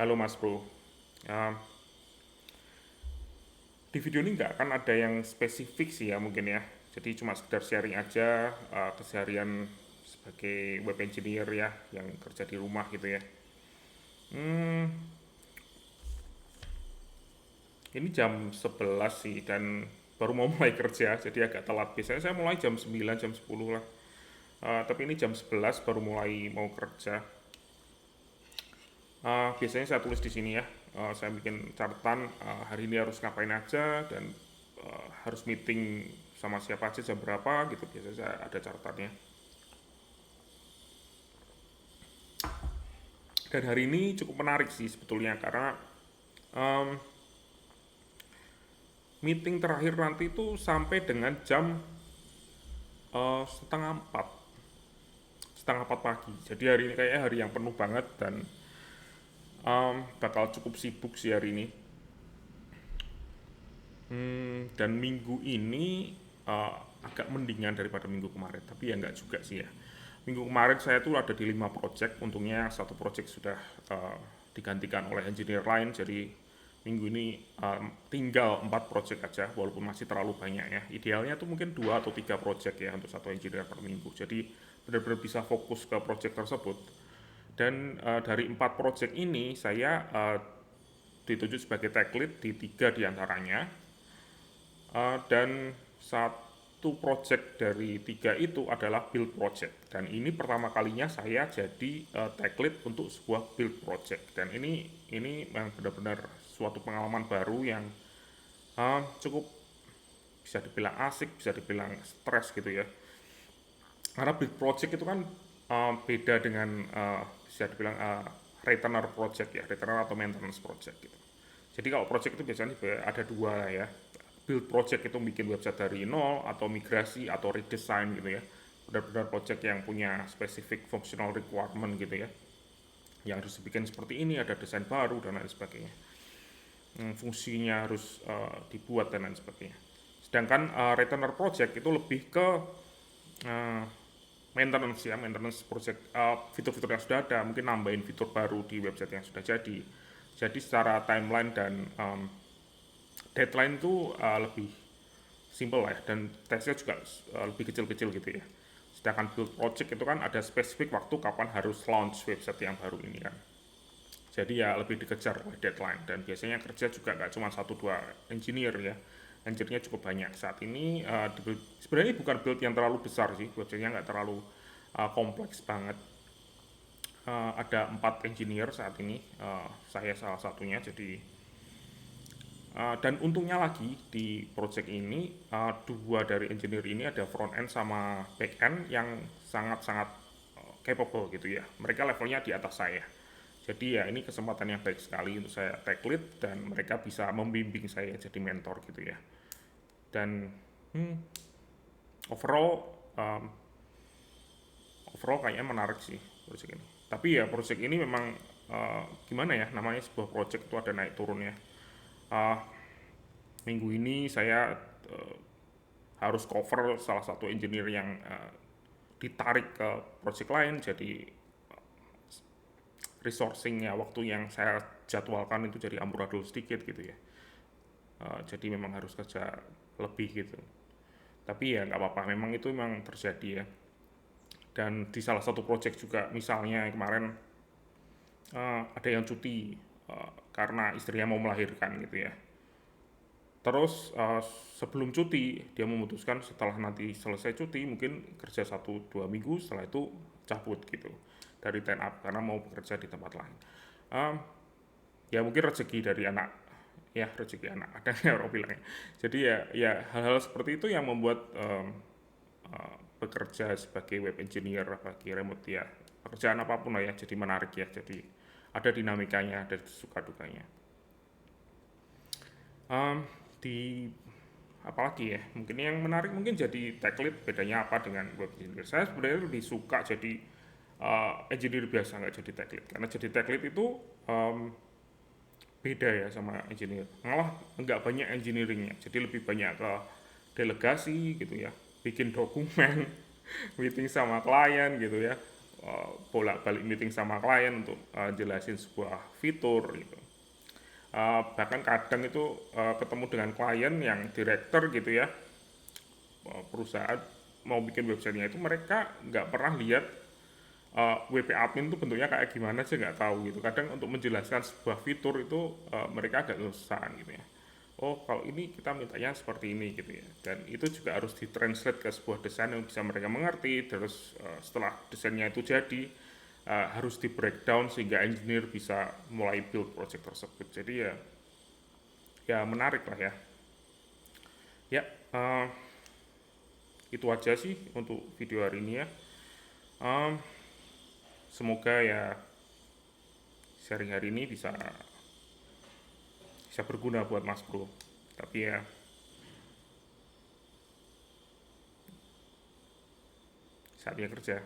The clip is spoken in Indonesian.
Halo Mas Bro. Uh, di video ini nggak akan ada yang spesifik sih ya mungkin ya. Jadi cuma sekedar sharing aja keseharian sebagai web engineer ya yang kerja di rumah gitu ya. Hmm, ini jam 11 sih dan baru mau mulai kerja jadi agak telat. Biasanya saya mulai jam 9 jam 10 lah. Tapi ini jam 11 baru mulai mau kerja. Biasanya saya tulis di sini ya. Saya bikin catatan hari ini harus ngapain aja dan harus meeting sama siapa aja jam berapa gitu. Biasanya saya ada catatannya. Dan hari ini cukup menarik sih sebetulnya karena um, meeting terakhir nanti itu sampai dengan jam setengah empat pagi. Jadi hari ini kayaknya hari yang penuh banget dan bakal cukup sibuk sih hari ini. Dan minggu ini uh, agak mendingan daripada minggu kemarin, tapi ya nggak juga sih ya. Minggu kemarin saya tuh ada di 5 project, untungnya satu project sudah digantikan oleh engineer lain, jadi minggu ini tinggal 4 project aja, walaupun masih terlalu banyak ya. Idealnya tuh mungkin 2 atau 3 project ya untuk satu engineer per minggu, jadi benar-benar bisa fokus ke project tersebut. Dan dari 4 project ini saya ditunjuk sebagai tech lead di 3 diantaranya. Dan satu project dari 3 itu adalah build project dan ini pertama kalinya saya jadi tech lead untuk sebuah build project dan ini memang benar-benar suatu pengalaman baru yang cukup bisa dibilang asik, bisa dibilang stres gitu ya. Karena build project itu kan beda dengan bisa dibilang retainer project ya, retainer atau maintenance project gitu. Jadi kalau project itu biasanya ada dua ya. Build project itu bikin website dari nol atau migrasi atau redesign gitu ya. Benar-benar project yang punya specific functional requirement gitu ya. Yang harus dibikin seperti ini, ada desain baru dan lain sebagainya. Fungsinya harus dibuat dan lain sebagainya. Sedangkan retainer project itu lebih ke uh, maintenance ya, maintenance project fitur-fitur yang sudah ada, mungkin nambahin fitur baru di website yang sudah jadi. Jadi secara timeline dan deadline itu lebih simple lah ya, dan tesnya juga lebih kecil-kecil gitu ya. Sedangkan build project itu kan ada spesifik waktu kapan harus launch website yang baru ini kan. Jadi ya lebih dikejar oleh deadline dan biasanya kerja juga nggak cuma satu dua engineer ya. Engineer-nya cukup banyak. Saat ini sebenarnya bukan build yang terlalu besar sih, websitenya nggak terlalu kompleks banget. Ada 4 engineer saat ini, saya salah satunya. Jadi dan untungnya lagi di project ini dua dari engineer ini ada front end sama back end yang sangat-sangat capable gitu ya. Mereka levelnya di atas saya. Jadi ya ini kesempatan yang baik sekali untuk saya tech lead dan mereka bisa membimbing saya jadi mentor gitu ya. Dan hmm, overall um, overall kayaknya menarik sih project ini. Tapi ya project ini memang gimana ya, namanya sebuah project itu ada naik turunnya. Uh, Minggu ini saya uh, harus cover salah satu engineer yang ditarik ke project lain, jadi resourcingnya waktu yang saya jadwalkan itu jadi amburadul sedikit gitu ya. Jadi memang harus kerja lebih gitu. Tapi ya nggak apa-apa, memang itu memang terjadi ya. Dan di salah satu project juga misalnya kemarin ada yang cuti karena istrinya mau melahirkan gitu ya. Terus sebelum cuti dia memutuskan setelah nanti selesai cuti mungkin kerja 1-2 minggu, setelah itu cabut gitu dari line up karena mau bekerja di tempat lain. Um, Ya mungkin rezeki dari anak, ya rezeki anak ada yang orang bilangnya. Jadi ya hal-hal seperti itu yang membuat bekerja sebagai web engineer bagi remote ya, pekerjaan apapun lah ya, jadi menarik ya. Jadi ada dinamikanya, ada suka dukanya. Um, di apalagi ya, mungkin yang menarik mungkin jadi tech lead, bedanya apa dengan web engineer. Saya sebenarnya lebih suka jadi engineer biasa, nggak jadi tech lead, karena jadi tech lead itu um, beda ya sama engineer, malah nggak banyak engineeringnya, jadi lebih banyak ke delegasi gitu ya, bikin dokumen, meeting sama klien gitu ya, bolak-balik meeting sama klien untuk jelasin sebuah fitur gitu. Bahkan kadang itu ketemu dengan klien yang direktur gitu ya, perusahaan mau bikin websitenya itu mereka nggak pernah lihat WP admin itu bentuknya kayak gimana sih, nggak tahu gitu. Kadang untuk menjelaskan sebuah fitur itu mereka agak kesusahan gitu ya. Oh, kalau ini kita mintanya seperti ini gitu ya. Dan itu juga harus ditranslate ke sebuah desain yang bisa mereka mengerti. Terus setelah desainnya itu jadi harus di breakdown sehingga engineer bisa mulai build project tersebut. Jadi ya menarik lah ya. Ya, itu aja sih untuk video hari ini ya. Um, Semoga ya sharing hari ini bisa bisa berguna buat Mas Bro. Tapi ya saatnya kerja.